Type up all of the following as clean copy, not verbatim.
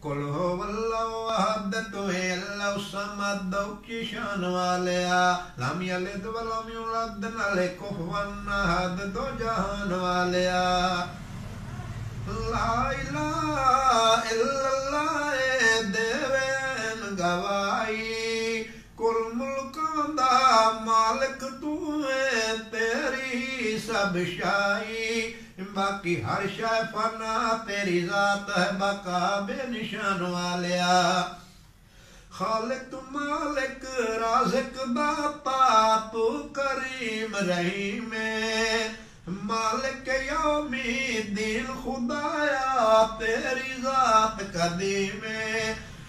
कुल हुवल्लाहु अहद तो है अल्लाह समद की शान वालिया लम यलिद व लम यूलद नाले कुफुवन अहद दो जहान वालिया ला इलाहा इल्लल्लाह देवेन गवाई कुल मुल्कां दा मालिक तू है तेरी सब शाही बाकी हर शय फना तेरी जात है बका बेनिशान वालिया खालिक मालिक राज़िक दाता तू करीम रहीम मालिक यौमी दीन खुदाया तेरी जात कदीम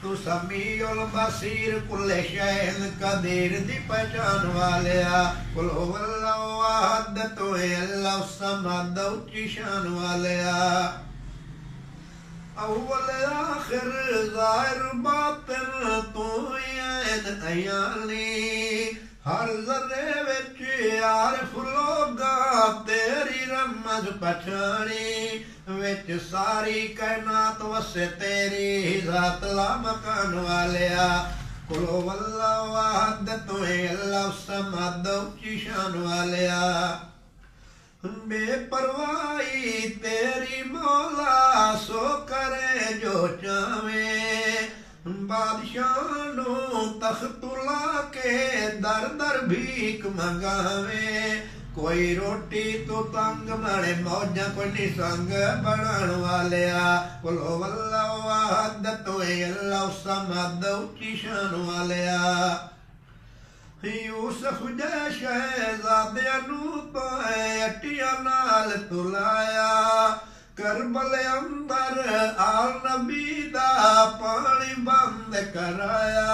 तू समीउल बसीर कुल्ले शैइन कदीर दी पहचान वालिया कुल हुवल्लाहु अहद तो है अल्लाह समद ऊंची शान वालिया अव्वल आखिर ज़ाहिर बातिन तू ऐन अयानी हर ज़र्रे विच आरिफ लोगा तेरी रमज़ पछाणी विच सारी कायनात वसे तेरी ज़ात ला मकान वालिया कुल हुवल्लाहु अहद तो है अल्लाह समद ऊंची शान वालिया बेपरवाही तेरी मौला सो करे जो चावे बादशाह नू तख्तुला के दर दर भीख मंगावे कोई रोटी तो तंग माने मौजा कोई निसंग बनान वालिया कुल हुवल्लाहु अहद तो है अल्लाह समद ऊंची शान वालिया यूसुफ जै शहज़ादियां नू तो अटिया नाल तुलाया करबल अंदर आल नबी दा पानी बंद कराया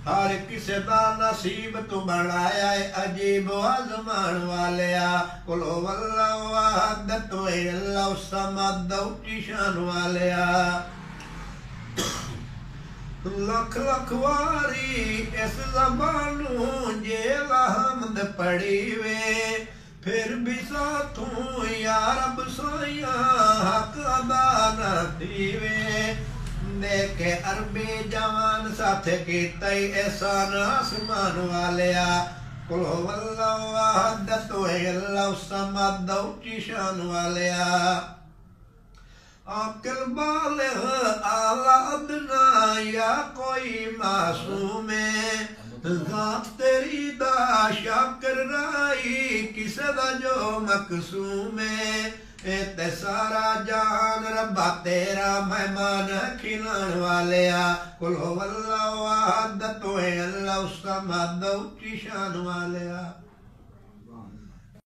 हर किसे दा नसीब तू बनाया अजीब आजमान वालिया कुल हुवल्लाहु अहद तो है अल्लाह समद ऊंची शान वालिया लख लख वारी इस ज़बानू जेला हमद पढ़ी वे फिर भी साथों या रब सोया हक अदा न थीवे देखे अरबी जवान साथ कीता एहसान आसमान वालिया कुल हुवल्लाहु अहद तो है अल्लाह समद ऊंची शान वालिया आकिल बालिग़ आला अदना या कोई मासूम ज़ात तेरी दा शाकिर राई किसे दा जो मकसूम ते सारा जान रब्बा तेरा मेहमान खिलान वालिया कुल हुवल्लाहु अहद तो है अल्लाह समद ऊंची शान वालिया।